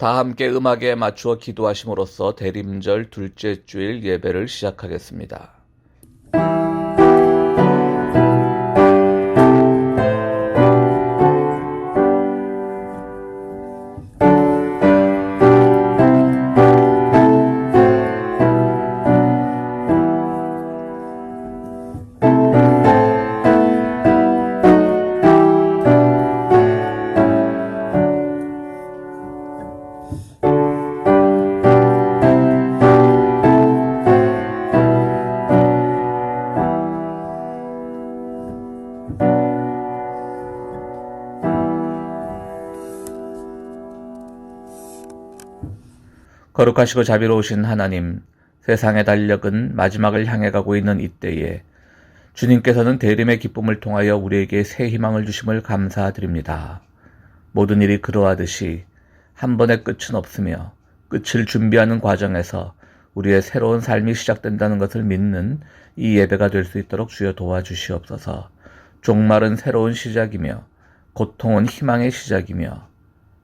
다 함께 음악에 맞추어 기도하심으로써 대림절 둘째 주일 예배를 시작하겠습니다. 거룩하시고 자비로우신 하나님, 세상의 달력은 마지막을 향해 가고 있는 이때에 주님께서는 대림의 기쁨을 통하여 우리에게 새 희망을 주심을 감사드립니다. 모든 일이 그러하듯이 한 번의 끝은 없으며 끝을 준비하는 과정에서 우리의 새로운 삶이 시작된다는 것을 믿는 이 예배가 될 수 있도록 주여 도와주시옵소서. 종말은 새로운 시작이며 고통은 희망의 시작이며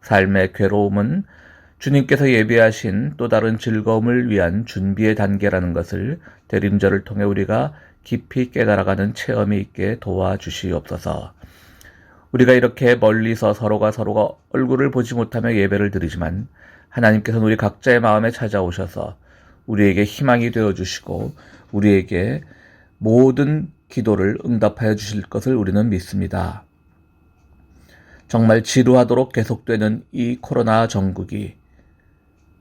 삶의 괴로움은 주님께서 예비하신 또 다른 즐거움을 위한 준비의 단계라는 것을 대림절을 통해 우리가 깊이 깨달아가는 체험이 있게 도와주시옵소서. 우리가 이렇게 멀리서 서로가 얼굴을 보지 못하며 예배를 드리지만 하나님께서는 우리 각자의 마음에 찾아오셔서 우리에게 희망이 되어주시고 우리에게 모든 기도를 응답하여 주실 것을 우리는 믿습니다. 정말 지루하도록 계속되는 이 코로나 정국이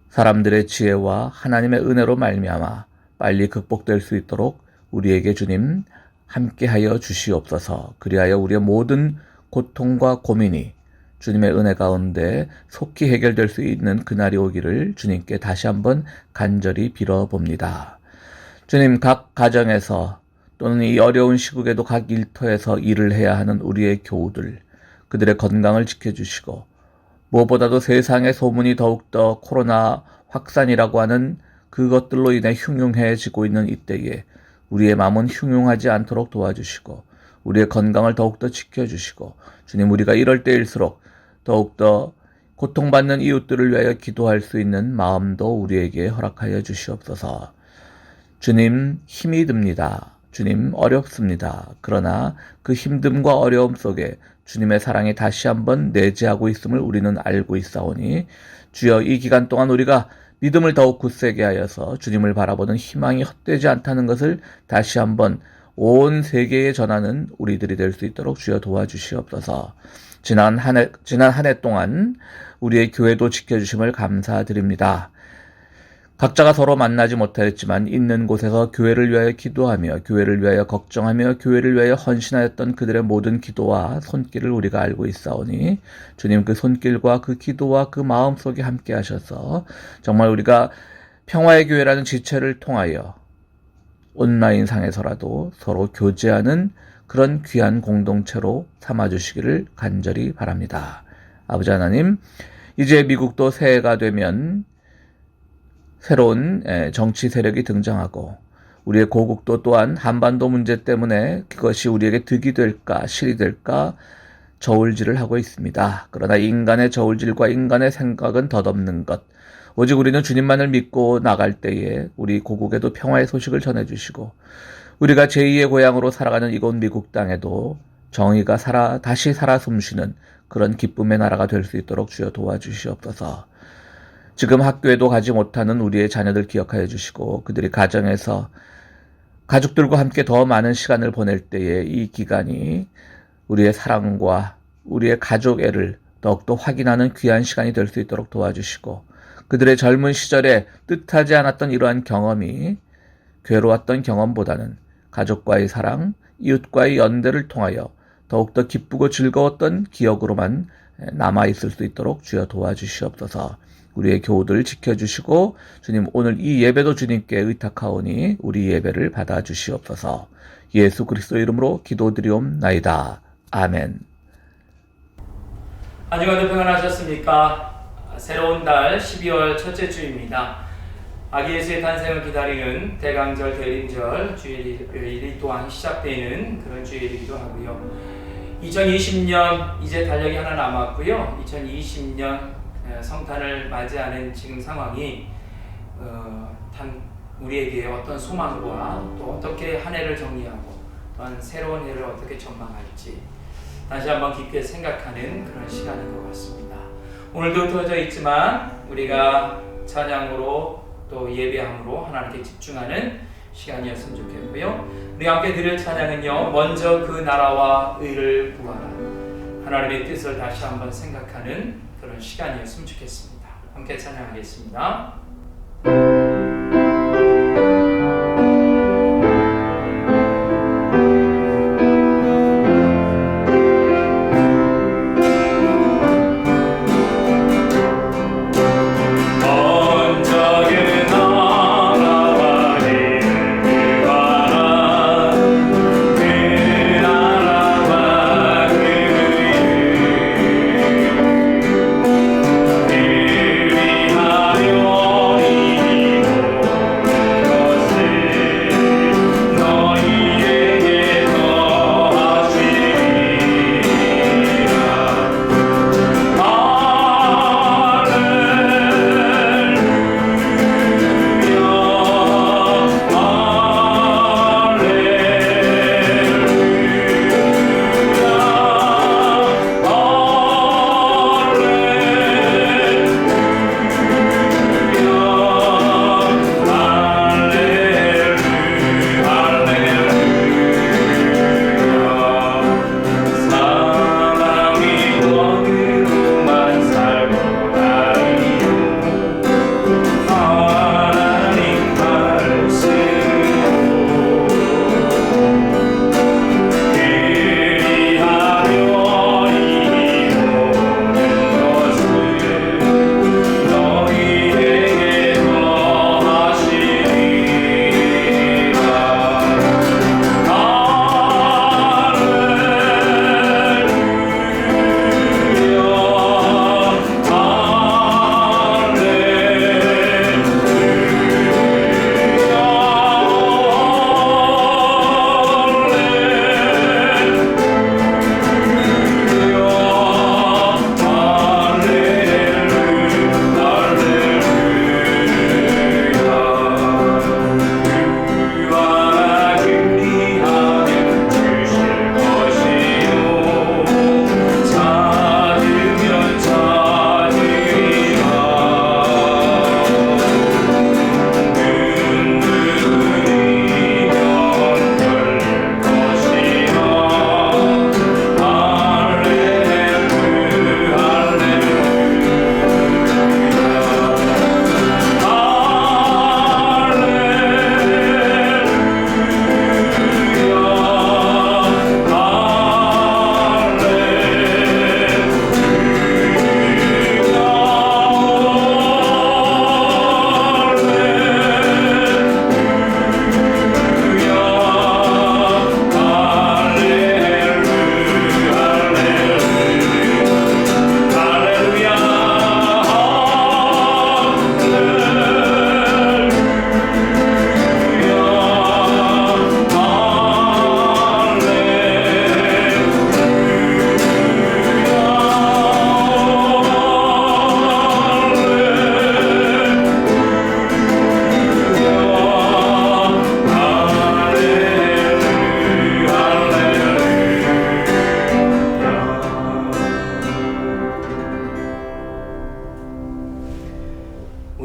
사람들의 지혜와 하나님의 은혜로 말미암아 빨리 극복될 수 있도록 우리에게 주님 함께하여 주시옵소서. 그리하여 우리의 모든 고통과 고민이 주님의 은혜 가운데 속히 해결될 수 있는 그날이 오기를 주님께 다시 한번 간절히 빌어봅니다. 주님, 각 가정에서 또는 이 어려운 시국에도 각 일터에서 일을 해야 하는 우리의 교우들, 그들의 건강을 지켜주시고 무엇보다도 세상의 소문이 더욱더 코로나 확산이라고 하는 그것들로 인해 흉흉해지고 있는 이때에 우리의 마음은 흉흉하지 않도록 도와주시고 우리의 건강을 더욱더 지켜주시고 주님, 우리가 이럴 때일수록 더욱더 고통받는 이웃들을 위하여 기도할 수 있는 마음도 우리에게 허락하여 주시옵소서. 주님, 힘이 듭니다. 주님, 어렵습니다. 그러나 그 힘듦과 어려움 속에 주님의 사랑이 다시 한번 내재하고 있음을 우리는 알고 있사오니 주여, 이 기간 동안 우리가 믿음을 더욱 굳세게 하여서 주님을 바라보는 희망이 헛되지 않다는 것을 다시 한번 온 세계에 전하는 우리들이 될 수 있도록 주여 도와주시옵소서. 지난 한 해 동안 우리의 교회도 지켜주심을 감사드립니다. 각자가 서로 만나지 못하였지만 있는 곳에서 교회를 위하여 기도하며 교회를 위하여 걱정하며 교회를 위하여 헌신하였던 그들의 모든 기도와 손길을 우리가 알고 있사오니 주님, 그 손길과 그 기도와 그 마음 속에 함께 하셔서 정말 우리가 평화의 교회라는 지체를 통하여 온라인 상에서라도 서로 교제하는 그런 귀한 공동체로 삼아주시기를 간절히 바랍니다. 아버지 하나님, 이제 미국도 새해가 되면 새로운 정치 세력이 등장하고 우리의 고국도 또한 한반도 문제 때문에 그것이 우리에게 득이 될까 실이 될까 저울질을 하고 있습니다. 그러나 인간의 저울질과 인간의 생각은 덧없는 것. 오직 우리는 주님만을 믿고 나갈 때에 우리 고국에도 평화의 소식을 전해주시고 우리가 제2의 고향으로 살아가는 이곳 미국 땅에도 정의가 다시 살아 숨쉬는 그런 기쁨의 나라가 될 수 있도록 주여 도와주시옵소서. 지금 학교에도 가지 못하는 우리의 자녀들 기억하여 주시고 그들이 가정에서 가족들과 함께 더 많은 시간을 보낼 때에 이 기간이 우리의 사랑과 우리의 가족애를 더욱더 확인하는 귀한 시간이 될 수 있도록 도와주시고 그들의 젊은 시절에 뜻하지 않았던 이러한 경험이 괴로웠던 경험보다는 가족과의 사랑, 이웃과의 연대를 통하여 더욱더 기쁘고 즐거웠던 기억으로만 남아있을 수 있도록 주여 도와주시옵소서. 우리의 교우들 지켜주시고 주님, 오늘 이 예배도 주님께 의탁하오니 우리 예배를 받아주시옵소서. 예수 그리스도 이름으로 기도드리옵나이다. 아멘. 한 주간도 평안하셨습니까? 새로운 달 12월 첫째 주입니다. 아기 예수의 탄생을 기다리는 대강절, 대림절 주일이 또한 시작되는 그런 주일이기도 하고요. 2020년 이제 달력이 하나 남았고요. 2020년 성탄을 맞이하는 지금 상황이 우리에게 어떤 소망과 또 어떻게 한 해를 정리하고 또한 새로운 해를 어떻게 전망할지 다시 한번 깊게 생각하는 그런 시간인 것 같습니다. 오늘도 흩어져 있지만 우리가 찬양으로 또 예배함으로 하나님께 집중하는 시간이었으면 좋겠고요. 우리 함께 드릴 찬양은요, 먼저 그 나라와 의를 구하라, 하나님의 뜻을 다시 한번 생각하는 그런 시간이었으면 좋겠습니다. 함께 찬양하겠습니다.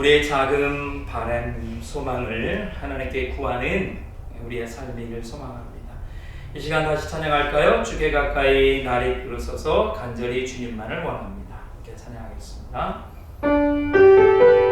우리의 작은 바람, 소망을 하나님께 구하는 우리의 삶이길 소망합니다. 이 시간 다시 찬양할까요? 주께 가까이 날이 들어서서 간절히 주님만을 원합니다. 함께 찬양하겠습니다. 주님만을 원합니다.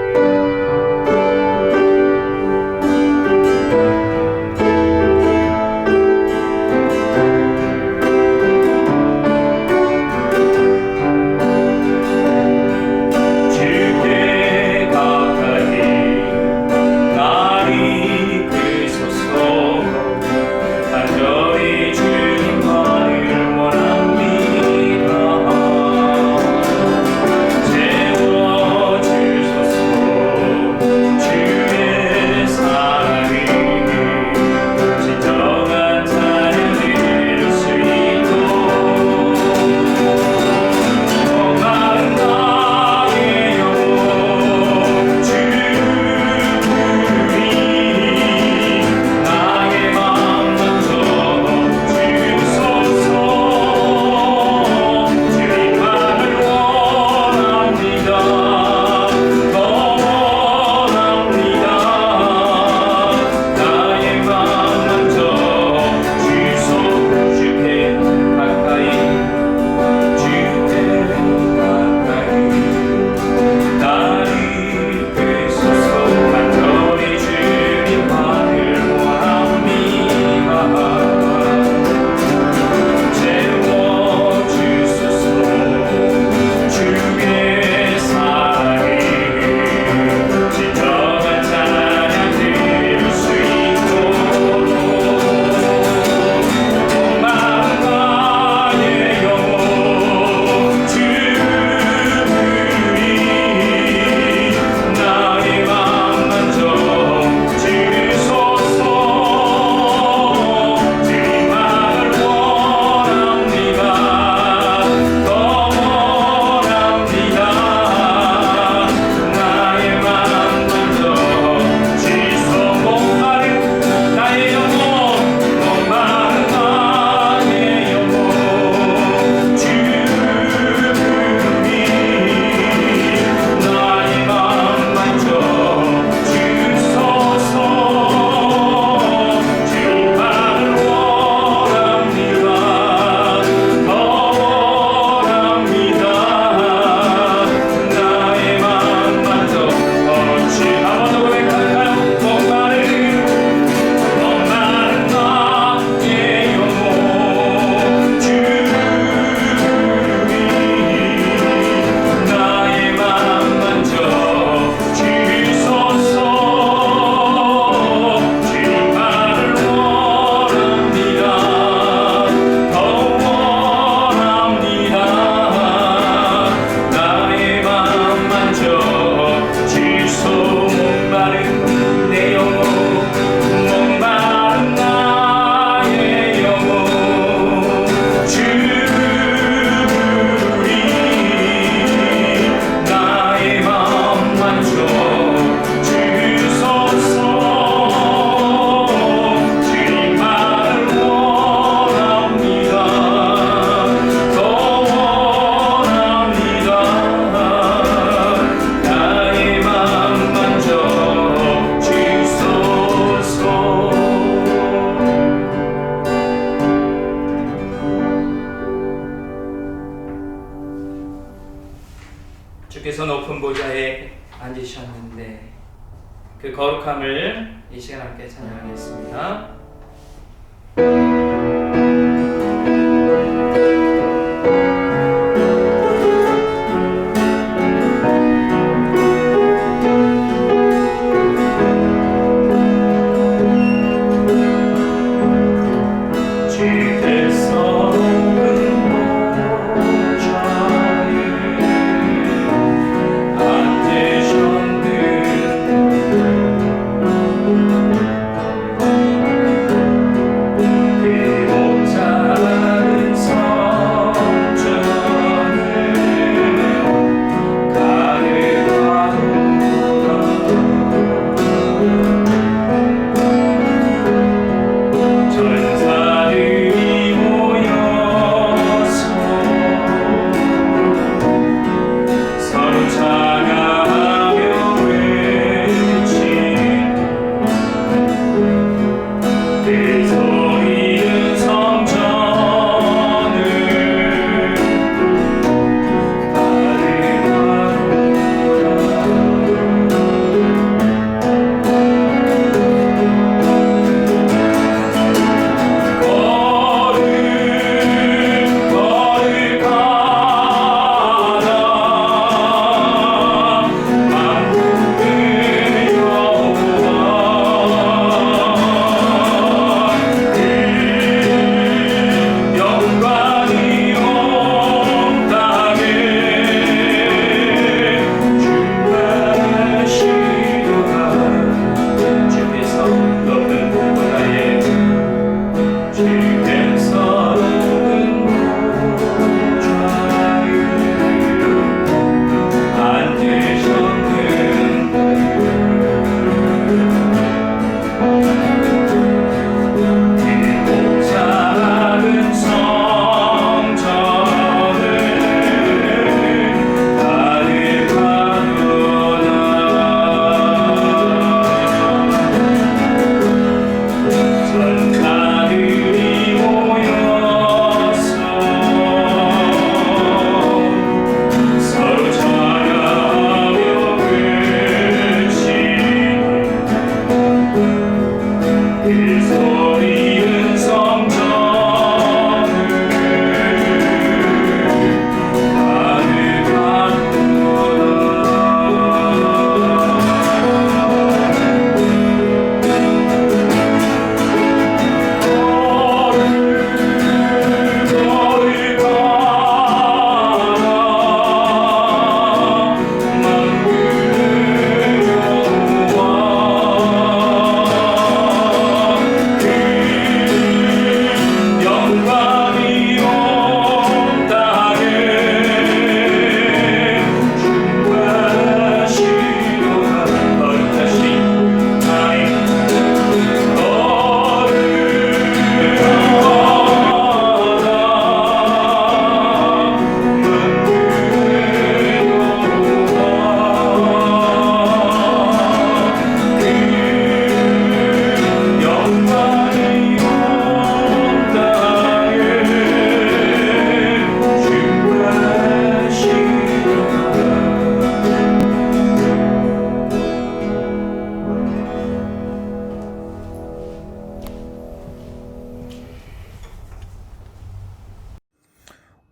앉으셨는데 그 거룩함을 이 시간 함께 찬양하겠습니다.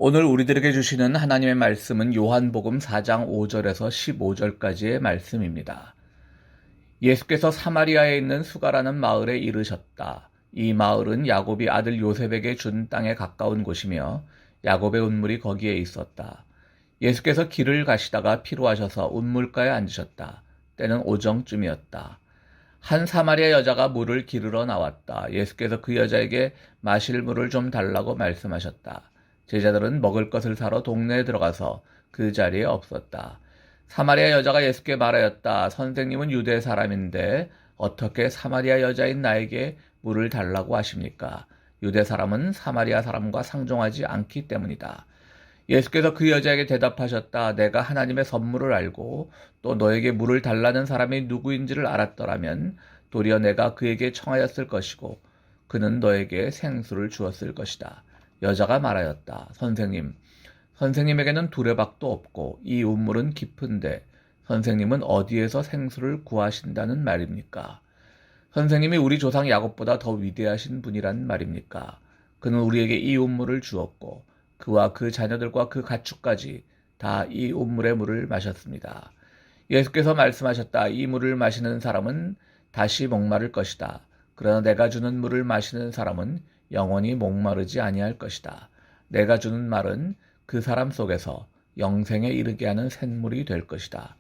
오늘 우리들에게 주시는 하나님의 말씀은 요한복음 4장 5절에서 15절까지의 말씀입니다. 예수께서 사마리아에 있는 수가라는 마을에 이르셨다. 이 마을은 야곱이 아들 요셉에게 준 땅에 가까운 곳이며 야곱의 운물이 거기에 있었다. 예수께서 길을 가시다가 피로하셔서 운물가에 앉으셨다. 때는 오정쯤이었다. 한 사마리아 여자가 물을 기르러 나왔다. 예수께서 그 여자에게 마실 물을 좀 달라고 말씀하셨다. 제자들은 먹을 것을 사러 동네에 들어가서 그 자리에 없었다. 사마리아 여자가 예수께 말하였다. 선생님은 유대 사람인데 어떻게 사마리아 여자인 나에게 물을 달라고 하십니까? 유대 사람은 사마리아 사람과 상종하지 않기 때문이다. 예수께서 그 여자에게 대답하셨다. 내가 하나님의 선물을 알고 또 너에게 물을 달라는 사람이 누구인지를 알았더라면 도리어 내가 그에게 청하였을 것이고 그는 너에게 생수를 주었을 것이다. 여자가 말하였다. 선생님에게는 두레박도 없고 이 운물은 깊은데 선생님은 어디에서 생수를 구하신다는 말입니까? 선생님이 우리 조상 야곱보다 더 위대하신 분이란 말입니까? 그는 우리에게 이 운물을 주었고 그와 그 자녀들과 그 가축까지 다 이 운물의 물을 마셨습니다. 예수께서 말씀하셨다. 이 물을 마시는 사람은 다시 목마를 것이다. 그러나 내가 주는 물을 마시는 사람은 영원히 목마르지 아니할 것이다. 내가 주는 말은 그 사람 속에서 영생에 이르게 하는 샘물이 될 것이다.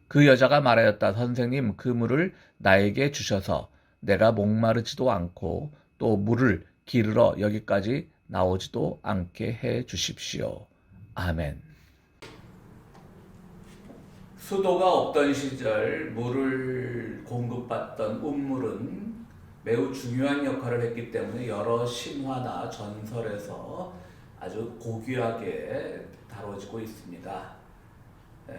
그 여자가 말하였다. 선생님, 그 물을 나에게 주셔서 내가 목마르지도 않고 또 물을 기르러 여기까지 나오지도 않게 해 주십시오. 아멘. 수도가 없던 시절 물을 공급받던 운물은 매우 중요한 역할을 했기 때문에 여러 신화나 전설에서 아주 고귀하게 다뤄지고 있습니다.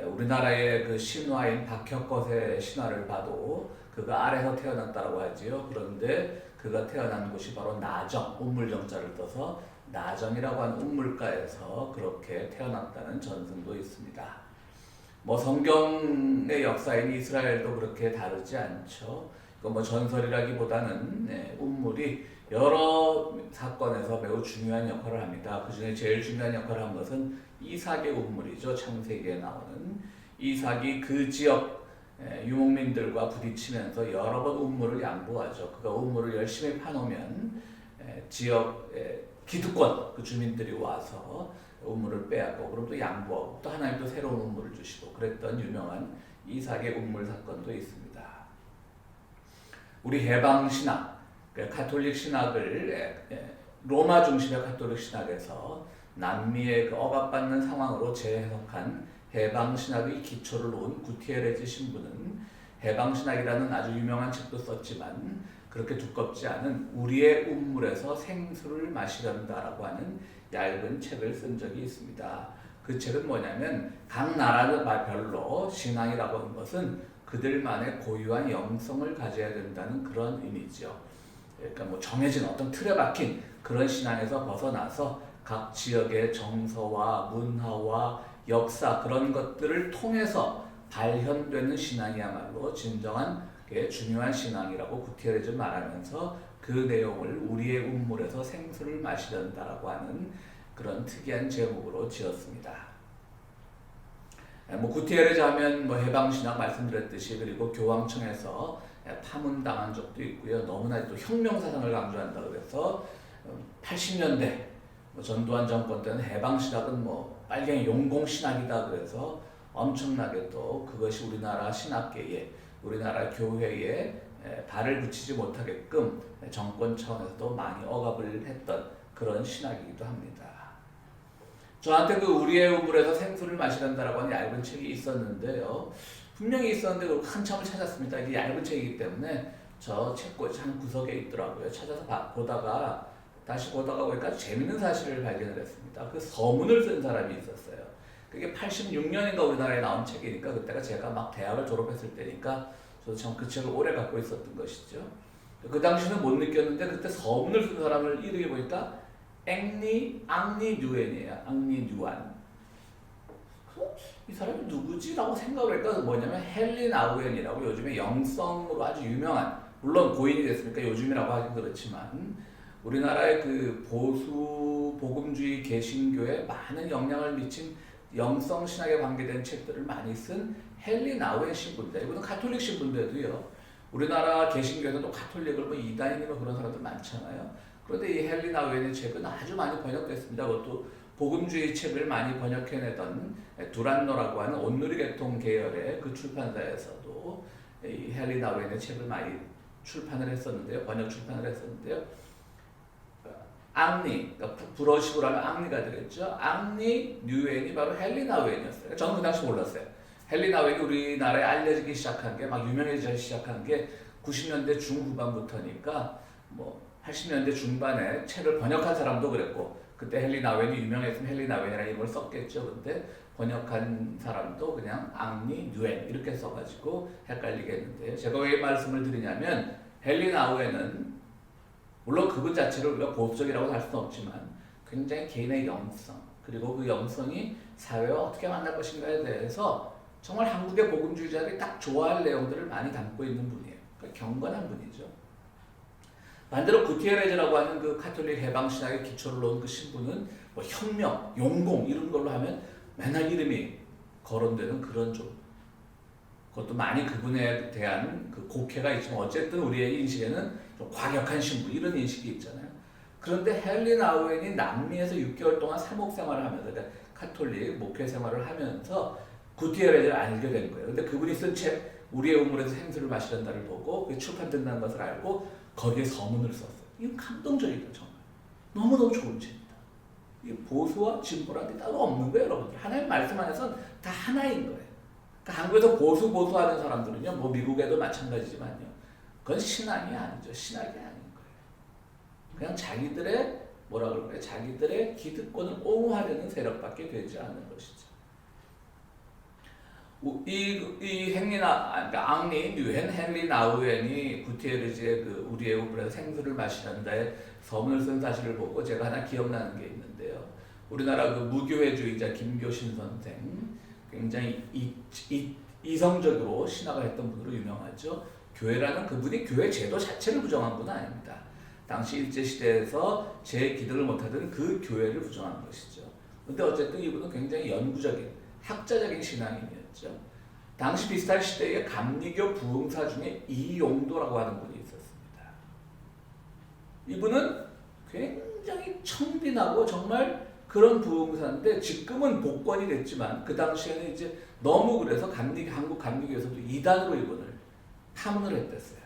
우리나라의 그 신화인 박혁거세 신화를 봐도 그가 아래서 태어났다고 하지요. 그런데 그가 태어난 곳이 바로 나정, 운물정자를 떠서 나정이라고 하는 운물가에서 그렇게 태어났다는 전승도 있습니다. 뭐 성경의 역사인 이스라엘도 그렇게 다르지 않죠. 뭐 전설이라기보다는 운물이 여러 사건에서 매우 중요한 역할을 합니다. 그 중에 제일 중요한 역할을 한 것은 이삭의 운물이죠. 창세기에 나오는 이삭이 그 지역 유목민들과 부딪히면서 여러 번 운물을 양보하죠. 그가 운물을 열심히 파놓으면 지역 기득권 그 주민들이 와서 운물을 빼앗고 그럼 또 양보하고 또 하나님도 새로운 운물을 주시고 그랬던 유명한 이삭의 운물 사건도 있습니다. 우리 해방 신학, 가톨릭 신학을 로마 중심의 가톨릭 신학에서 남미의 그 억압받는 상황으로 재해석한 해방 신학의 기초를 놓은 구티에레즈 신부는 해방 신학이라는 아주 유명한 책도 썼지만 그렇게 두껍지 않은 우리의 운물에서 생수를 마시련다라고 하는 얇은 책을 쓴 적이 있습니다. 그 책은 뭐냐면 각 나라별로 신앙이라고 하는 것은 그들만의 고유한 영성을 가져야 된다는 그런 의미죠. 그러니까 뭐 정해진 어떤 틀에 박힌 그런 신앙에서 벗어나서 각 지역의 정서와 문화와 역사 그런 것들을 통해서 발현되는 신앙이야말로 진정한 중요한 신앙이라고 구티에레즈는 말하면서 그 내용을 우리의 운물에서 생수를 마시련다라고 하는 그런 특이한 제목으로 지었습니다. 뭐 구티에레즈 하면 뭐 해방신학 말씀드렸듯이 그리고 교황청에서 파문당한 적도 있고요. 너무나 또 혁명사상을 강조한다고 해서 80년대 뭐 전두환 정권 때는 해방신학은 뭐 빨갱이 용공신학이다 그래서 엄청나게 또 그것이 우리나라 신학계에 우리나라 교회에 발을 붙이지 못하게끔 정권 차원에서도 많이 억압을 했던 그런 신학이기도 합니다. 저한테 그 우리의 우물에서 생수를 마시란다라고 하는 얇은 책이 있었는데요. 분명히 있었는데 한참을 찾았습니다. 이게 얇은 책이기 때문에 저 책꽂이 한 구석에 있더라고요. 찾아서 다시 보다가 보니까 재밌는 사실을 발견을 했습니다. 그 서문을 쓴 사람이 있었어요. 그게 86년인가 우리나라에 나온 책이니까 그때가 제가 막 대학을 졸업했을 때니까 저도 참 그 책을 오래 갖고 있었던 것이죠. 그 당시는 못 느꼈는데 그때 서문을 쓴 사람을 이름이 보니까 앙리 뉴엔이에요. 앙리 뉴안. 이 사람이 누구지? 라고 생각을 하니까 뭐냐면 헨리 나우엔이라고 요즘에 영성으로 아주 유명한 물론 고인이 됐으니까 요즘이라고 하긴 그렇지만 우리나라의 그 보수 복음주의 개신교에 많은 영향을 미친 영성 신학에 관계된 책들을 많이 쓴 헨리 나우엔 신부입니다. 이분은 가톨릭 신부인데도요. 우리나라 개신교에서도 가톨릭을 뭐 이단이나 그런 사람들 많잖아요. 그런데 이 헨리 나우엔의 책은 아주 많이 번역됐습니다. 그것도 복음주의 책을 많이 번역해내던 두란노라고 하는 온누리 계통 계열의 그 출판사에서도 이 헨리 나우엔의 책을 많이 출판을 했었는데요. 번역 출판을 했었는데요. 앙리, 그러니까 불어식으로 하면 앙리가 되겠죠. 앙리 뉴엔이 바로 헨리 나우엔이었어요. 저는 그 당시 몰랐어요. 헨리 나우엔이 우리나라에 알려지기 시작한 게 막 유명해지기 시작한 게 90년대 중후반부터니까 뭐 80년대 중반에 책을 번역한 사람도 그랬고 그때 헨리 나우엔이 유명했으면 헨리 나우엔이라는 이름을 썼겠죠. 근데 번역한 사람도 그냥 앙리 뉴엔 이렇게 써가지고 헷갈리게 했는데요. 제가 왜 말씀을 드리냐면 헨리 나우엔은 물론 그분 자체를 우리가 보수적이라고 할 수는 없지만 굉장히 개인의 영성 그리고 그 영성이 사회와 어떻게 만날 것인가에 대해서 정말 한국의 복음주의자들이 딱 좋아할 내용들을 많이 담고 있는 분이에요. 그러니까 경건한 분이죠. 반대로 구티에레즈라고 하는 그 카톨릭 해방신학의 기초를 놓은 그 신부는 뭐 혁명, 용공 이런 걸로 하면 맨날 이름이 거론되는 그런 좀, 그것도 많이 그분에 대한 그 곡해가 있지만 어쨌든 우리의 인식에는 좀 과격한 신부 이런 인식이 있잖아요. 그런데 헨리 나우엔이 남미에서 6개월 동안 사목 생활을 하면서, 그러니까 카톨릭 목회 생활을 하면서 구티에레즈를 알게 된 거예요. 근데 그분이 쓴 책 우리의 우물에서 생수를 마시란다를 보고 그게 출판된다는 것을 알고 거기에 서문을 썼어요. 이건 감동적이다 정말. 너무너무 좋은 책입니다. 이 보수와 진보라는 게 따로 없는 거예요, 여러분들. 하나님 말씀 안에서는 다 하나인 거예요. 그러니까 한국에서 보수하는 사람들은요, 뭐 미국에도 마찬가지지만요, 그건 신앙이 아니죠. 신학이 아닌 거예요. 그냥 자기들의 뭐라 그럴까요? 자기들의 기득권을 옹호하려는 세력밖에 되지 않는 것이죠. 이 앙리 뉴헨 헨리 나우엔이 구티에르즈의 그 우리의 우물에서 생수를 마시는데 서문을 쓴 사실을 보고 제가 하나 기억나는 게 있는데요. 우리나라 그 무교회주의자 김교신 선생, 굉장히 이성적으로 신학을 했던 분으로 유명하죠. 교회라는 그분이 교회 제도 자체를 부정한 분은 아닙니다. 당시 일제시대에서 제기득을 못하던 그 교회를 부정한 것이죠. 근데 어쨌든 이분은 굉장히 연구적인, 학자적인 신앙인이었죠. 당시 비슷한 시대에 감리교 부흥사 중에 이용도라고 하는 분이 있었습니다. 이분은 굉장히 청빈하고 정말 그런 부흥사인데 지금은 복권이 됐지만 그 당시에는 이제 너무 그래서 한국 감리교에서도 이단으로 이분을 파문을 했댔어요.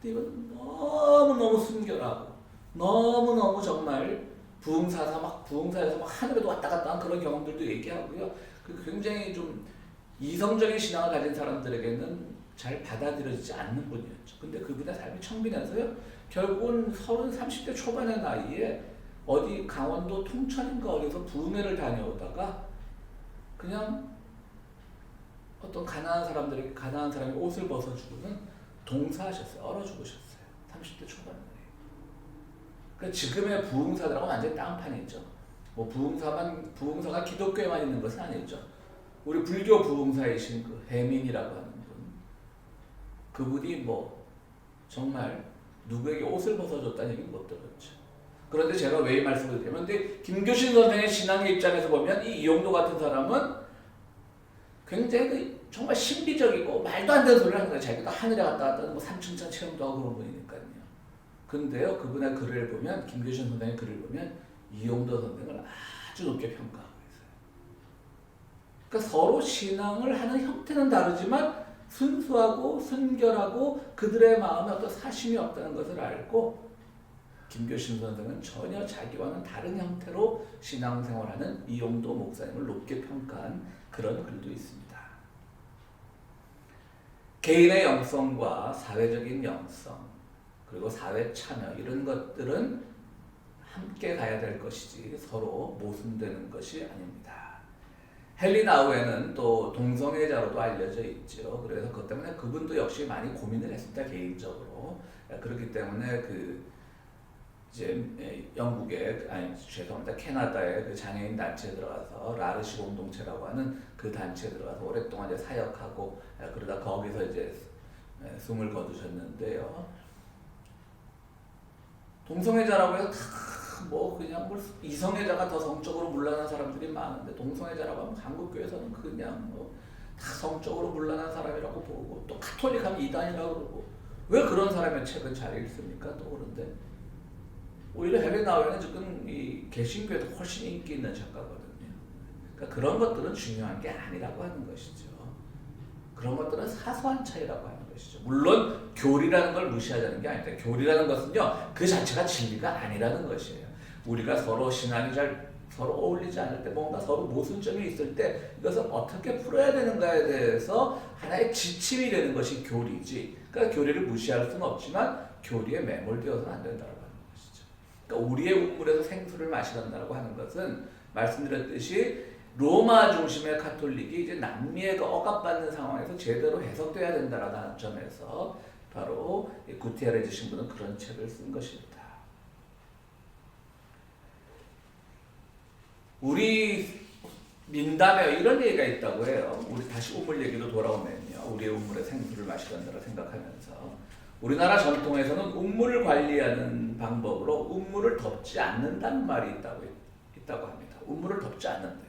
근데 이분은 너무너무 순결하고 너무너무 정말 부흥사에서 막 하늘에도 왔다 갔다 한 그런 경험들도 얘기하고요. 굉장히 좀 이성적인 신앙을 가진 사람들에게는 잘 받아들여지지 않는 분이었죠. 근데 그분의 삶이 청빈해서요, 결국은 30대 초반의 나이에 어디 강원도 통천인가 어디서 부흥회를 다녀오다가 그냥 어떤 가난한 사람이 옷을 벗어주고는 동사하셨어요. 얼어 죽으셨어요. 30대 초반에. 그러니까 지금의 부흥사들하고 완전히 딴판이죠. 뭐 부흥사가 기독교에만 있는 것은 아니죠. 우리 불교 부흥사이신 그 해민이라고 하는 분, 그분이 뭐 정말 누구에게 옷을 벗어줬다는 얘기는 못 들었죠. 그런데 제가 왜 이 말씀을 드리냐면, 근데 김교신 선생의 신앙의 입장에서 보면 이 이용도 같은 사람은 굉장히 정말 신비적이고 말도 안 되는 소리를 하는 거예요. 자기가 하늘에 갔다 왔다는 뭐 삼층천 체험도 하고 그런 분이니까요. 근데요, 그분의 글을 보면, 김교신 선생의 글을 보면 이용도 선생을 아주 높게 평가하고 있어요. 그러니까 서로 신앙을 하는 형태는 다르지만 순수하고 순결하고 그들의 마음에 어떤 사심이 없다는 것을 알고, 김교신 선생은 전혀 자기와는 다른 형태로 신앙생활하는 이용도 목사님을 높게 평가한 그런 글도 있습니다. 개인의 영성과 사회적인 영성, 그리고 사회 참여, 이런 것들은 함께 가야 될 것이지 서로 모순되는 것이 아닙니다. 헨리 나우엔은 또 동성애자로도 알려져 있죠. 그래서 그것 때문에 그분도 역시 많이 고민을 했습니다, 개인적으로. 그렇기 때문에 캐나다의 그 장애인 단체에 들어가서 라르시 공동체라고 하는 그 단체에 들어가서 오랫동안 이제 사역하고, 그러다 거기서 이제 숨을 거두셨는데요. 동성애자라고 해서 그냥 이성애자가 더 성적으로 문란한 사람들이 많은데, 동성애자라고 하면 한국교회에서는 그냥 다 성적으로 문란한 사람이라고 보고, 또 카톨릭 하면 이단이라고 그러고, 왜 그런 사람의 책은 잘 읽습니까? 또 그런데 오히려 헨리 나우엔은 지금 이 개신교에도 훨씬 인기 있는 작가거든요. 그러니까 그런 것들은 중요한 게 아니라고 하는 것이죠. 그런 것들은 사소한 차이라고 하는 것이죠. 물론 교리라는 걸 무시하자는 게 아니다. 교리라는 것은요, 그 자체가 진리가 아니라는 것이에요. 우리가 서로 신앙이 서로 어울리지 않을 때, 뭔가 서로 모순점이 있을 때 이것을 어떻게 풀어야 되는가에 대해서 하나의 지침이 되는 것이 교리지. 그러니까 교리를 무시할 수는 없지만 교리에 매몰되어서는 안 된다고 하는 것이죠. 그러니까 우리의 우물에서 생수를 마시란다고 하는 것은, 말씀드렸듯이 로마 중심의 카톨릭이 이제 남미에 억압받는 상황에서 제대로 해석돼야 된다라는 점에서 바로 구티에레즈 신부는 그런 책을 쓴 것입니다. 우리 민담에 이런 얘기가 있다고 해요. 우리 다시 우물 얘기로 돌아오면요. 우리의 우물에 생수를 마시던다라 생각하면서 우리나라 전통에서는 우물을 관리하는 방법으로 우물을 덮지 않는다는 말이 있다고 합니다. 우물을 덮지 않는데요.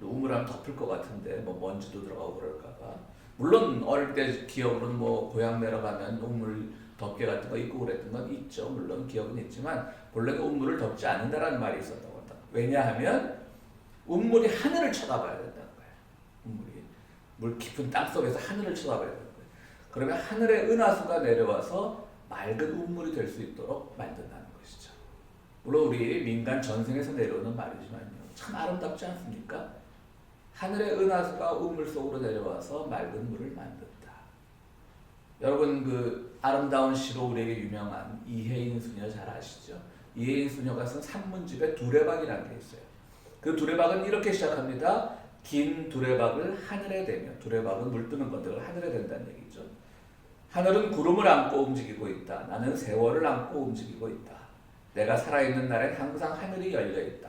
우물하면 덮을 것 같은데 뭐 먼지도 들어가고 그럴까봐. 물론 어릴 때 기억으로는 뭐 고향 내려가면 우물 덮개 같은 거 입고 그랬던 건 있죠. 물론 기억은 있지만 본래 우물을 덮지 않는다라는 말이 있었다고 합니다. 왜냐하면 우물이 하늘을 쳐다봐야 된다는 거예요. 우물이 물 깊은 땅 속에서 하늘을 쳐다봐야 되는 거예요. 그러면 하늘의 은하수가 내려와서 맑은 우물이 될 수 있도록 만든다는 것이죠. 물론 우리 민간 전생에서 내려오는 말이지만요. 참 아름답지 않습니까? 하늘의 은하수가 우물 속으로 내려와서 맑은 물을 만든다. 여러분 그 아름다운 시로 우리에게 유명한 이혜인 수녀 잘 아시죠? 이혜인 수녀가 쓴 산문집에 두레박이라는 게 있어요. 그 두레박은 이렇게 시작합니다. 긴 두레박을 하늘에 대며, 두레박은 물 뜨는 건데 그걸 하늘에 댄다는 얘기죠. 하늘은 구름을 안고 움직이고 있다. 나는 세월을 안고 움직이고 있다. 내가 살아있는 날엔 항상 하늘이 열려 있다.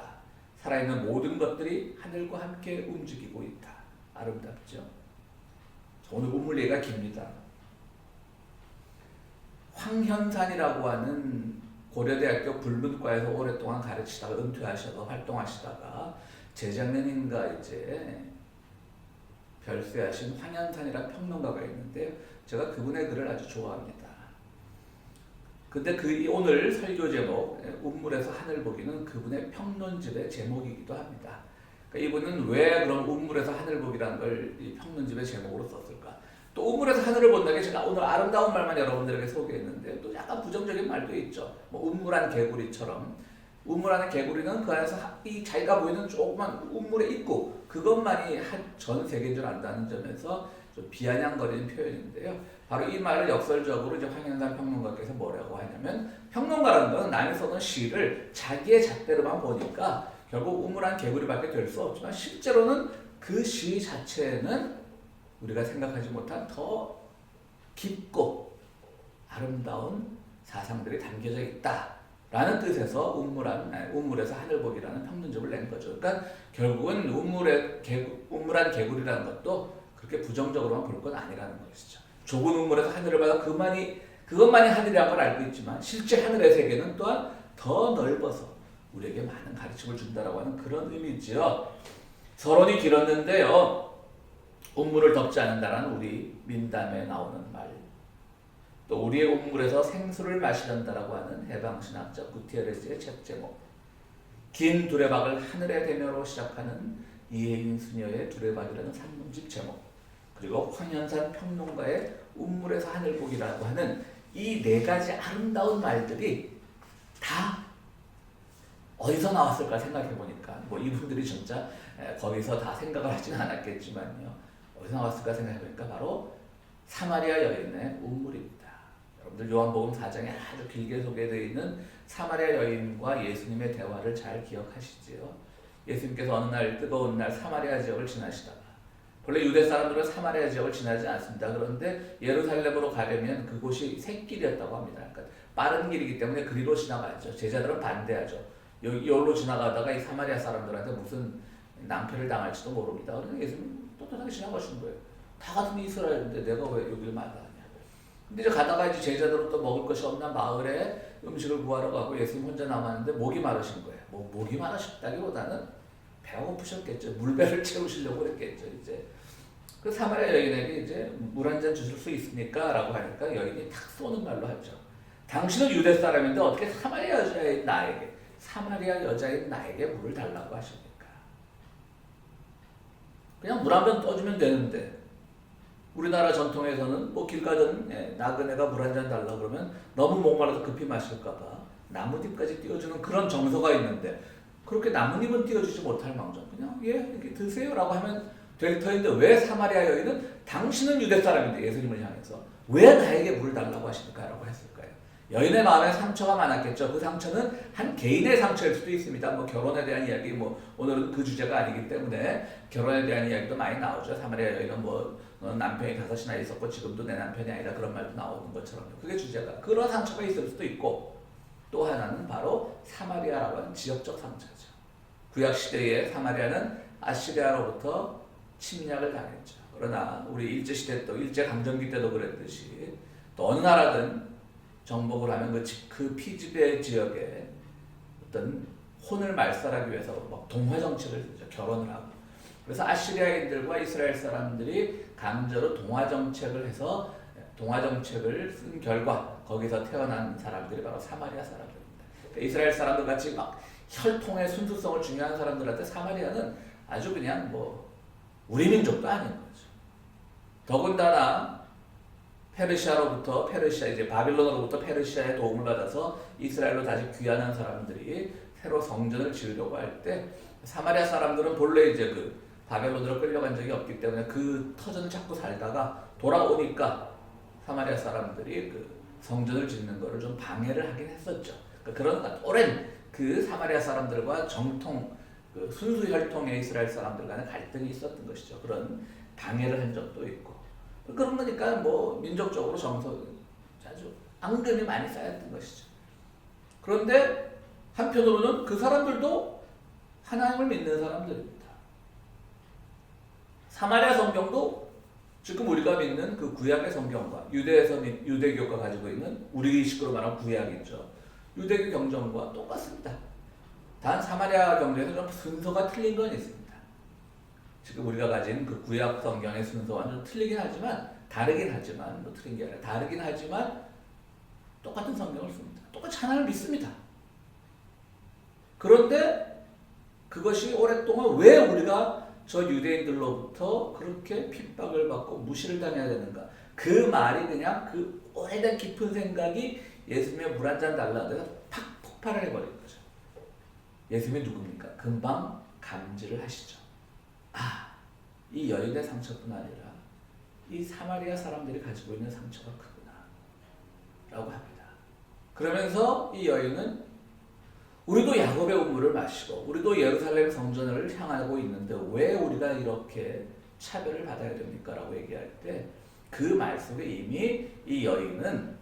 살아있는 모든 것들이 하늘과 함께 움직이고 있다. 아름답죠? 오늘 우물 얘기가 깁니다. 황현산이라고 하는 고려대학교 불문과에서 오랫동안 가르치다가 은퇴하셔서 활동하시다가 재작년인가 이제 별세하신 황현산이라는 평론가가 있는데 제가 그분의 글을 아주 좋아합니다. 근데 오늘 설교 제목 우물에서 하늘 보기는 그분의 평론집의 제목이기도 합니다. 그러니까 이분은 왜 그런 우물에서 하늘 보기라는 걸 이 평론집의 제목으로 썼을까? 또 우물에서 하늘을 본다는 게 제가 오늘 아름다운 말만 여러분들에게 소개했는데 또 약간 부정적인 말도 있죠. 뭐 우물한 개구리처럼 우물안의 개구리는 그 안에서 이 자기가 보이는 조그만 우물의 입구 그것만이 전 세계인 줄 안다는 점에서 좀 비아냥거리는 표현인데요. 바로 이 말을 역설적으로 이제 황현산 평론가께서 뭐라고 하냐면 평론가라는 건 남이 써놓은 시를 자기의 잣대로만 보니까 결국 우물안 개구리밖에 될 수 없지만 실제로는 그 시 자체에는 우리가 생각하지 못한 더 깊고 아름다운 사상들이 담겨져 있다라는 뜻에서 우물에서 하늘 보기라는 평론집을 낸 거죠. 그러니까 결국은 우물안 개구리라는 것도 그렇게 부정적으로만 볼 건 아니라는 것이죠. 좁은 우물에서 하늘을 봐도 그것만이 하늘이라는 걸 알고 있지만 실제 하늘의 세계는 또한 더 넓어서 우리에게 많은 가르침을 준다라고 하는 그런 의미지요. 서론이 길었는데요. 우물을 덮지 않는다라는 우리 민담에 나오는 말, 또 우리의 우물에서 생수를 마시는다라고 하는 해방신학자 구티에레스의 책 제목, 긴 두레박을 하늘에 대며로 시작하는 이혜인 수녀의 두레박이라는 산문집 제목, 그리고 황현산 평론가의 우물에서 하늘 보기라고 하는 이 네 가지 아름다운 말들이 다 어디서 나왔을까 생각해 보니까 뭐 이분들이 진짜 거기서 다 생각을 하지는 않았겠지만요. 어디서 나왔을까 생각해 보니까 바로 사마리아 여인의 우물입니다. 여러분들 요한복음 4장에 아주 길게 소개되어 있는 사마리아 여인과 예수님의 대화를 잘 기억하시지요. 예수님께서 어느 날 뜨거운 날 사마리아 지역을 지나시다가 원래 유대 사람들은 사마리아 지역을 지나지 않습니다. 그런데 예루살렘으로 가려면 그곳이 샛길이었다고 합니다. 그러니까 빠른 길이기 때문에 그리로 지나가죠. 제자들은 반대하죠. 여기로 지나가다가 이 사마리아 사람들한테 무슨 낭패를 당할지도 모릅니다. 그러니까 예수님 떳떳하게 지나가시는 거예요. 다 같은 이스라엘인데 내가 왜 여기를 마다하냐. 근데 이제 가다가 이제 제자들은 또 먹을 것이 없나 마을에 음식을 구하러 가고 예수님 혼자 남았는데 목이 마르신 거예요. 목이 마르셨다기보다는 배가 고프셨겠죠. 물배를 채우시려고 그랬겠죠. 이제 그 사마리아 여인에게 이제 물 한 잔 주실 수 있습니까? 라고 하니까 여인이 탁 쏘는 말로 하죠. 당신은 유대 사람인데 어떻게 사마리아 여자인 나에게 물을 달라고 하십니까? 그냥 물 한 잔 떠주면 되는데 우리나라 전통에서는 뭐 길 가던 나그네가 물 한 잔 달라 그러면 너무 목말라서 급히 마실까봐 나뭇잎까지 띄워주는 그런 정서가 있는데 그렇게 나뭇잎은 띄워주지 못할 망정 그냥 이렇게 드세요라고 하면 될 터인데 왜 사마리아 여인은 당신은 유대 사람인데 예수님을 향해서 왜 나에게 물을 달라고 하십니까? 라고 했을까요? 여인의 마음에 상처가 많았겠죠. 그 상처는 한 개인의 상처일 수도 있습니다. 뭐 결혼에 대한 이야기, 오늘은 그 주제가 아니기 때문에 결혼에 대한 이야기도 많이 나오죠. 사마리아 여인은 남편이 5이나 있었고 지금도 내 남편이 아니라 그런 말도 나오는 것처럼요. 그게 주제가. 그런 상처가 있을 수도 있고 또 하나는 바로 사마리아라고 하는 지역적 상처죠. 구약시대의 사마리아는 아시리아로부터 침략을 당했죠. 그러나 우리 일제시대 또 일제강점기 때도 그랬듯이 또 어느 나라든 정복을 하면 그 피지배 지역에 어떤 혼을 말살하기 위해서 막 동화 정책을 쓰죠. 결혼을 하고. 그래서 아시리아인들과 이스라엘 사람들이 강제로 동화 정책을 해서 동화 정책을 쓴 결과 거기서 태어난 사람들이 바로 사마리아 사람들입니다. 그러니까 이스라엘 사람들 같이 막 혈통의 순수성을 중요한 사람들한테 사마리아는 아주 그냥 뭐 우리 민족도 아닌 거죠. 더군다나 페르시아 이제 바빌론으로부터 페르시아의 도움을 받아서 이스라엘로 다시 귀환한 사람들이 새로 성전을 지으려고 할 때 사마리아 사람들은 본래 이제 그 바벨론으로 끌려간 적이 없기 때문에 그 터전을 잡고 살다가 돌아오니까 사마리아 사람들이 그 성전을 짓는 거를 좀 방해를 하긴 했었죠. 그러니까 오랜 그 사마리아 사람들과 정통 그 순수 혈통의 이스라엘 사람들 간의 갈등이 있었던 것이죠. 그런 방해를 한 적도 있고. 그런 거니까 뭐 민족적으로 아주 앙금이 많이 쌓였던 것이죠. 그런데 한편으로는 그 사람들도 하나님을 믿는 사람들입니다. 사마리아 성경도 지금 우리가 믿는 그 구약의 성경과 유대교가 가지고 있는 우리식으로 말하면 구약이죠. 유대교 경전과 똑같습니다. 단 사마리아 경전에서 좀 순서가 틀린 건 있습니다. 지금 우리가 가진 그 구약 성경의 순서와는 좀 틀리긴 하지만 다르긴 하지만 뭐 틀린 게 아니라 다르긴 하지만 똑같은 성경을 씁니다. 똑같이 하나님을 믿습니다. 그런데 그것이 오랫동안 왜 우리가 저 유대인들로부터 그렇게 핍박을 받고 무시를 당해야 되는가? 그 말이 그냥 그 오래된 깊은 생각이 예수님의 물 한 잔 달라고 해서 팍 폭발을 해버린 거죠. 예수님이 누굽니까? 금방 감지를 하시죠. 아, 이 여인의 상처뿐 아니라 이 사마리아 사람들이 가지고 있는 상처가 크구나 라고 합니다. 그러면서 이 여인은 우리도 야곱의 운물을 마시고 우리도 예루살렘 성전을 향하고 있는데 왜 우리가 이렇게 차별을 받아야 됩니까? 라고 얘기할 때 그 말 속에 이미 이 여인은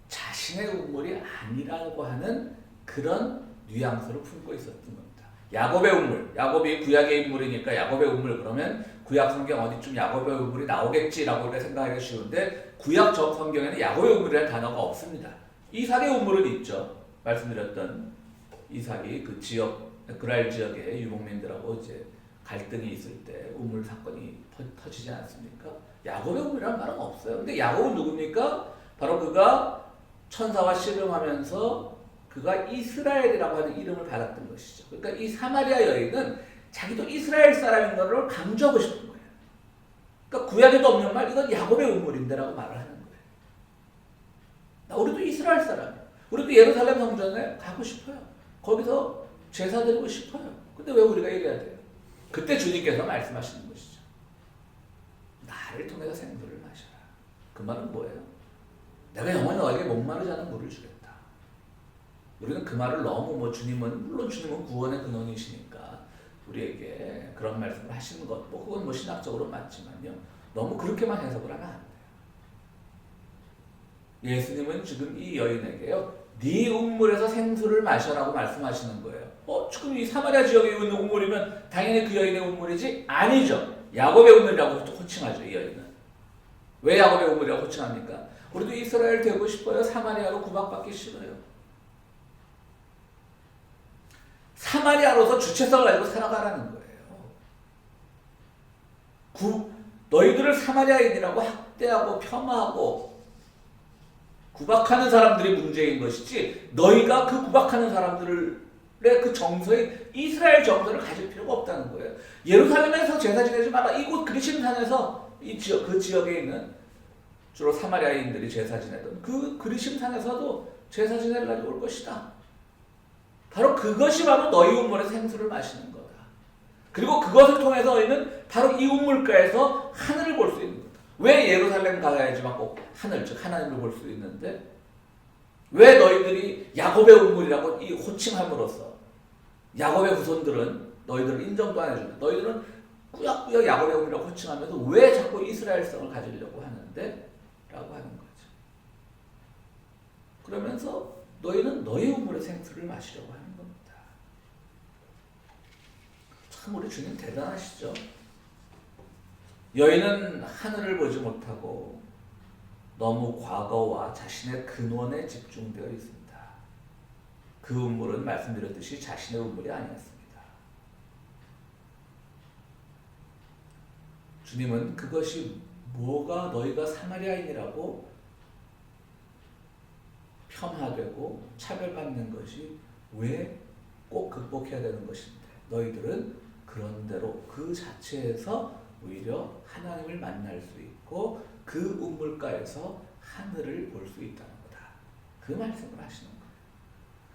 자신의 운물이 아니라고 하는 그런 뉘앙스를 품고 있었던 겁니다. 야곱의 운물, 야곱이 구약의 인물이니까 야곱의 운물 그러면 구약 성경 어디쯤 야곱의 운물이 나오겠지라고 우리가 생각하기 쉬운데 구약 전 성경에는 야곱의 운물이라는 단어가 없습니다. 이삭의 운물은 있죠. 말씀드렸던 이삭이 그 지역 그랄 지역의 유목민들하고 이제 갈등이 있을 때 우물 사건이 터지지 않습니까? 야곱의 우물이라는 말은 없어요. 근데 야곱은 누굽니까? 바로 그가 천사와 씨름하면서 그가 이스라엘이라고 하는 이름을 받았던 것이죠. 그러니까 이 사마리아 여인은 자기도 이스라엘 사람인 것을 강조하고 싶은 거예요. 그러니까 구약에도 없는 말, 이건 야곱의 우물인데라고 말을 하는 거예요. 우리도 이스라엘 사람이에요. 우리도 예루살렘 성전에 가고 싶어요. 거기서 제사 드리고 싶어요. 근데 왜 우리가 이래야 돼요? 그때 주님께서 말씀하시는 것이죠. 나를 통해서 생수를 마셔라. 그 말은 뭐예요? 내가 영원히 너에게 목마르지 않은 물을 주겠다. 우리는 그 말을 너무 물론 주님은 구원의 근원이시니까 우리에게 그런 말씀을 하시는 것, 그건 신학적으로 맞지만요. 너무 그렇게만 해석을 하면 안 돼요. 예수님은 지금 이 여인에게요. 네 우물에서 생수를 마셔라고 말씀하시는 거예요. 지금 이 사마리아 지역에 있는 우물이면 당연히 그 여인의 우물이지? 아니죠. 야곱의 우물이라고 호칭하죠. 이 여인은. 왜 야곱의 우물이라고 호칭합니까? 우리도 이스라엘 되고 싶어요. 사마리아로 구박받기 싫어요. 사마리아로서 주체성을 가지고 살아가라는 거예요. 너희들을 사마리아인이라고 학대하고 폄하하고 구박하는 사람들이 문제인 것이지 너희가 그 구박하는 사람들의 그 정서에 이스라엘 정서를 가질 필요가 없다는 거예요. 예루살렘에서 제사 지내지 마라. 이곳 그리심산에서 그 지역에 있는 주로 사마리아인들이 제사 지내던 그 그리심산에서도 제사 지낼 날이 올 것이다. 바로 그것이 바로 너희 우물에서 생수를 마시는 거다. 그리고 그것을 통해서 너희는 바로 이 우물가에서 하늘을 볼 수 있는 거다. 왜 예루살렘 가야지만 꼭 하늘, 즉 하나님을 볼 수 있는데 왜 너희들이 야곱의 우물이라고 이 호칭함으로써 야곱의 후손들은 너희들을 인정도 안 해준다. 너희들은 꾸역꾸역 야곱의 우물이라고 호칭하면서 왜 자꾸 이스라엘성을 가지려고 하는데? 라고 하는 거죠. 그러면서 너희는 너희 우물의 생수를 마시려고 하는 겁니다. 참 우리 주님 대단하시죠. 여인은 하늘을 보지 못하고 너무 과거와 자신의 근원에 집중되어 있습니다. 그 운물은 말씀드렸듯이 자신의 운물이 아니었습니다. 주님은 그것이 뭐가 너희가 사마리아인이라고 폄하되고 차별받는 것이 왜 꼭 극복해야 되는 것인데 너희들은 그런 대로 그 자체에서 오히려 하나님을 만날 수 있고 그 우물가에서 하늘을 볼 수 있다는 거다. 그 말씀을 하시는 거예요.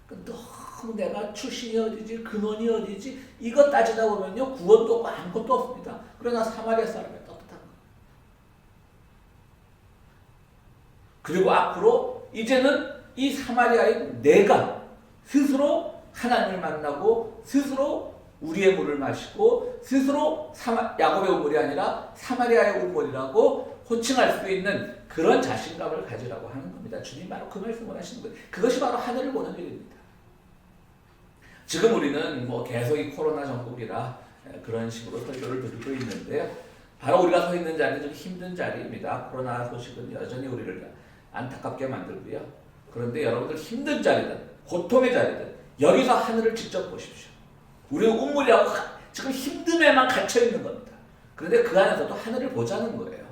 그러니까 너무 내가 출신이 어디지 근원이 어디지 이거 따지다 보면요 구원도 없고 아무것도 없습니다. 그러나 사마리아 사람이 떳떳한 거예요. 그리고 앞으로 이제는 이 사마리아인 내가 스스로 하나님을 만나고 스스로 우리의 물을 마시고 스스로 야곱의 우물이 아니라 사마리아의 우물이라고 호칭할 수 있는 그런 자신감을 가지라고 하는 겁니다. 주님 바로 그 말씀을 하시는 거예요. 그것이 바로 하늘을 보는 일입니다. 지금 우리는 뭐 계속 이 코로나 전국이라 그런 식으로 설교를 드리고 있는데요. 바로 우리가 서 있는 자리는 좀 힘든 자리입니다. 코로나 소식은 여전히 우리를 안타깝게 만들고요. 그런데 여러분들 힘든 자리든 고통의 자리든 여기서 하늘을 직접 보십시오. 우리는 우물이라고 지금 힘듦에만 갇혀 있는 겁니다. 그런데 그 안에서도 하늘을 보자는 거예요.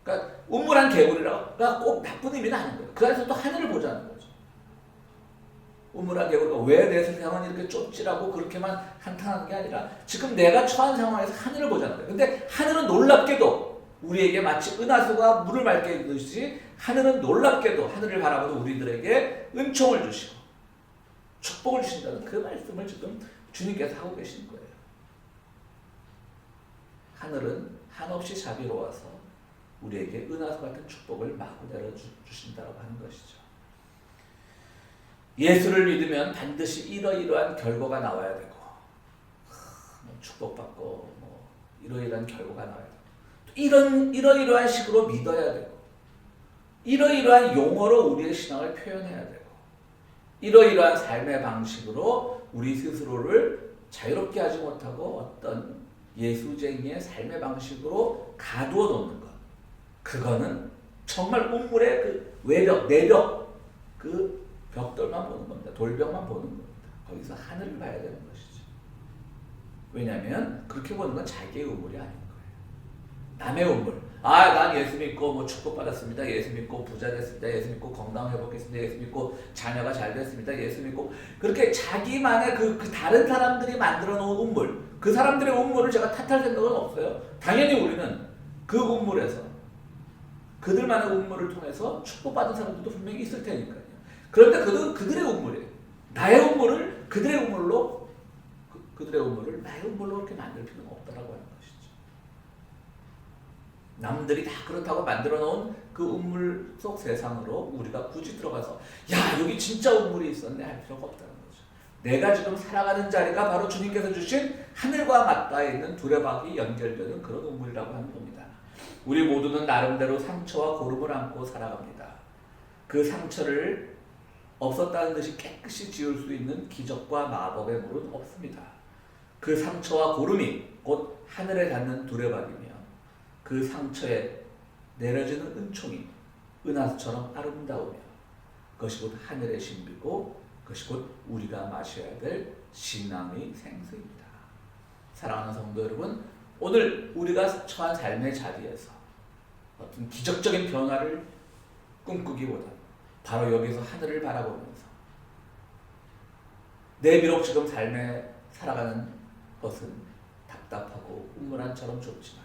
그러니까 우물한 개구리가 꼭 나쁜 의미는 아닌 거예요. 그 안에서도 하늘을 보자는 거죠. 우물한 개구리가 왜 내 세상은 이렇게 좁지라고 그렇게만 한탄하는 게 아니라 지금 내가 처한 상황에서 하늘을 보자는 거예요. 근데 하늘은 놀랍게도 우리에게 마치 은하수가 물을 맑게 해주듯이 하늘은 놀랍게도 하늘을 바라보는 우리들에게 은총을 주시고 축복을 주신다는 그 말씀을 지금 주님께서 하고 계신 거예요. 하늘은 한없이 자비로워서 우리에게 은하수 같은 축복을 마구 내려주신다고 하는 것이죠. 예수를 믿으면 반드시 이러이러한 결과가 나와야 되고 축복받고 이러이러한 결과가 나와야 되고 이러이러한 식으로 믿어야 되고 이러이러한 용어로 우리의 신앙을 표현해야 되고 이러이러한 삶의 방식으로 우리 스스로를 자유롭게 하지 못하고 어떤 예수쟁이의 삶의 방식으로 가두어 놓는 것. 그거는 정말 우물의 그 외벽, 내벽, 그 벽돌만 보는 겁니다. 돌벽만 보는 겁니다. 거기서 하늘을 봐야 되는 것이죠. 왜냐하면 그렇게 보는 건 자기의 우물이 아닌 거예요. 남의 우물. 난 예수 믿고 축복받았습니다. 예수 믿고 부자 됐습니다. 예수 믿고 건강 회복했습니다. 예수 믿고 자녀가 잘 됐습니다. 예수 믿고 그렇게 자기만의 그 다른 사람들이 만들어 놓은 우물, 그 사람들의 우물을 제가 탓할 생각은 없어요. 당연히 우리는 그 우물에서 그들만의 우물을 통해서 축복받은 사람들도 분명히 있을 테니까요. 그런데 그들의 우물이에요. 나의 우물을 그들의 우물로 그들의 우물을 나의 우물로 그렇게 만들 필요는 없다라고 하는 것이죠. 남들이 다 그렇다고 만들어 놓은 그 우물 속 세상으로 우리가 굳이 들어가서 야 여기 진짜 우물이 있었네 할 필요가 없다는 거죠. 내가 지금 살아가는 자리가 바로 주님께서 주신 하늘과 맞닿아 있는 두레박이 연결되는 그런 우물이라고 하는 겁니다. 우리 모두는 나름대로 상처와 고름을 안고 살아갑니다. 그 상처를 없었다는 듯이 깨끗이 지울 수 있는 기적과 마법의 물은 없습니다. 그 상처와 고름이 곧 하늘에 닿는 두레박이며 그 상처에 내려지는 은총이 은하수처럼 아름다우며 그것이 곧 하늘의 신비고 그것이 곧 우리가 마셔야 될 신앙의 생수입니다. 사랑하는 성도 여러분, 오늘 우리가 처한 삶의 자리에서 어떤 기적적인 변화를 꿈꾸기보다 바로 여기서 하늘을 바라보면서 내 비록 지금 삶에 살아가는 것은 답답하고 우물안처럼 좁지만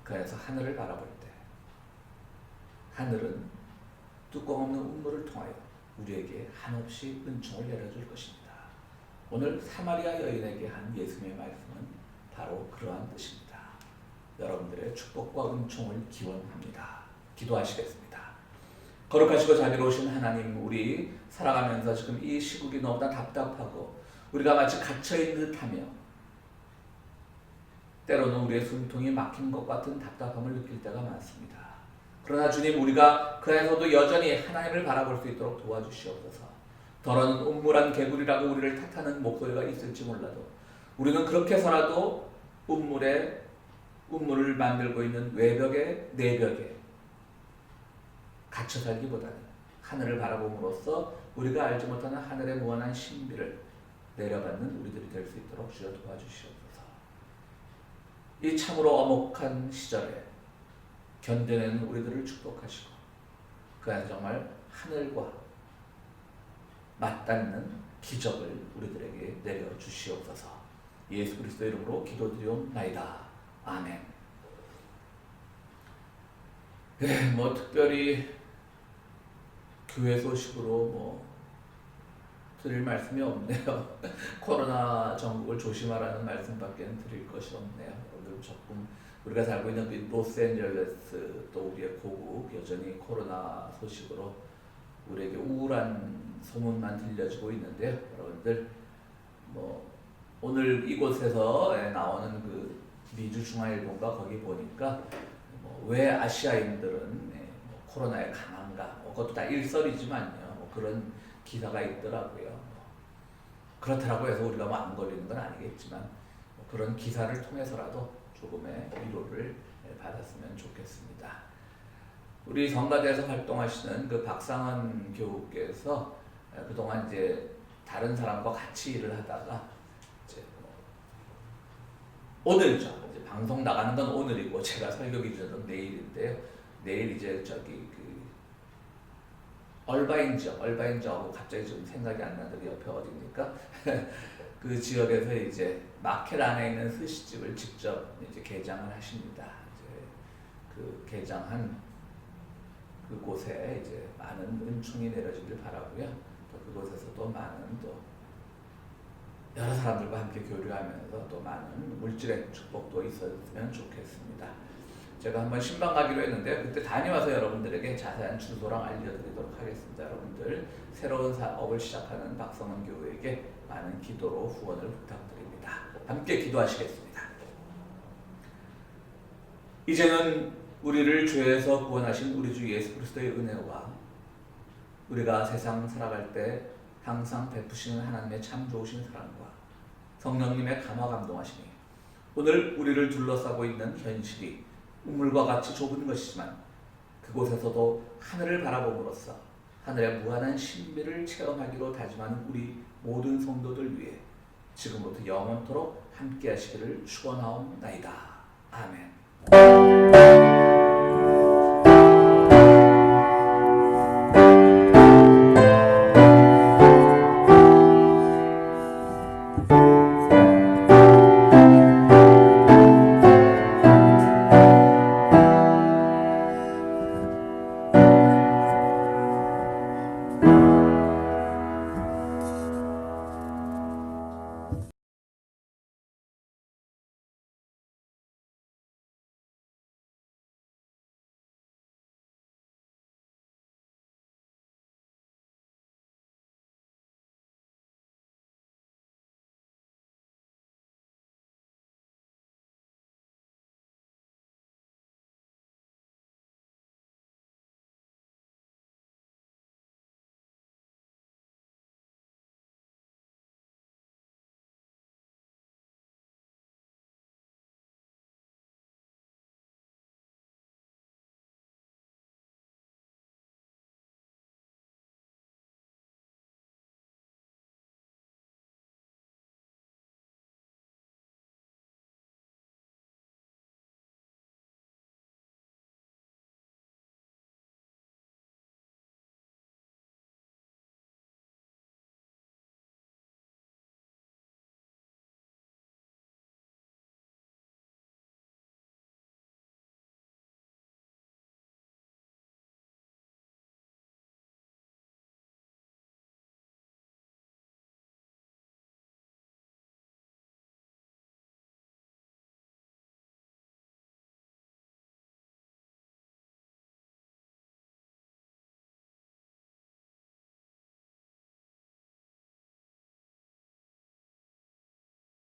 그 안에서 하늘을 바라볼 때 하늘은 뚜껑 없는 우물을 통하여 우리에게 한없이 은총을 내려줄 것입니다. 오늘 사마리아 여인에게 한 예수님의 말씀은 바로 그러한 뜻입니다. 여러분들의 축복과 은총을 기원합니다. 기도하시겠습니다. 거룩하시고 자비로우신 하나님, 우리 살아가면서 지금 이 시국이 너무나 답답하고 우리가 마치 갇혀있는 듯하며 때로는 우리의 숨통이 막힌 것 같은 답답함을 느낄 때가 많습니다. 그러나 주님, 우리가 그 안에서도 여전히 하나님을 바라볼 수 있도록 도와주시옵소서. 더러는 음물한 개구리라고 우리를 탓하는 목소리가 있을지 몰라도 우리는 그렇게서라도 운물을 만들고 있는 외벽의 내벽에 갇혀 살기보다는 하늘을 바라봄으로써 우리가 알지 못하는 하늘의 무한한 신비를 내려받는 우리들이 될 수 있도록 주여 도와주시옵소서. 이 참으로 엄혹한 시절에 견뎌내는 우리들을 축복하시고 그 안에 정말 하늘과 맞닿는 기적을 우리들에게 내려주시옵소서. 예수 그리스도 이름으로 기도드리옵나이다. 아멘. 네, 특별히 교회 소식으로 드릴 말씀이 없네요. 코로나 전국을 조심하라는 말씀밖에 드릴 것이 없네요. 오늘 조금 우리가 살고 있는 그 로스앤젤레스 또 우리의 고국 여전히 코로나 소식으로 우리에게 우울한 소문만 들려지고 있는데요. 여러분들 오늘 이곳에서 나오는 그 미주중앙일보가 거기 보니까 왜 아시아인들은 코로나에 강한가? 그것도 다 일설이지만요. 그런 기사가 있더라고요. 그렇다라고 해서 우리가 안 걸리는 건 아니겠지만 그런 기사를 통해서라도 조금의 위로를 받았으면 좋겠습니다. 우리 성가대에서 활동하시는 그 박상원 교우께서 그동안 이제 다른 사람과 같이 일을 하다가 이제 오늘죠. 이제 방송 나가는 건 오늘이고 제가 설교 기준은 내일인데요. 내일 이제 얼바인 지역하고 갑자기 좀 생각이 안 나는데 옆에 어디입니까? 그 지역에서 이제 마켓 안에 있는 스시집을 직접 이제 개장을 하십니다. 이제 그 개장한 그곳에 이제 많은 은총이 내려지길 바라고요. 또 그곳에서 또 많은 또 여러 사람들과 함께 교류하면서 또 많은 물질의 축복도 있었으면 좋겠습니다. 제가 한번 신방 가기로 했는데 그때 다녀와서 여러분들에게 자세한 주소랑 알려드리도록 하겠습니다. 여러분들 새로운 사업을 시작하는 박성원 교우에게 많은 기도로 후원을 부탁드립니다. 함께 기도하시겠습니다. 이제는 우리를 죄에서 구원하신 우리 주 예수 그리스도의 은혜와 우리가 세상 살아갈 때 항상 베푸시는 하나님의 참 좋으신 사랑과 성령님의 감화 감동하심이 오늘 우리를 둘러싸고 있는 현실이 우물과 같이 좁은 것이지만 그곳에서도 하늘을 바라봄으로써 하늘의 무한한 신비를 체험하기로 다짐하는 우리 모든 성도들 위해 지금부터 영원토록 함께 하시기를 축원하옵나이다. 아멘.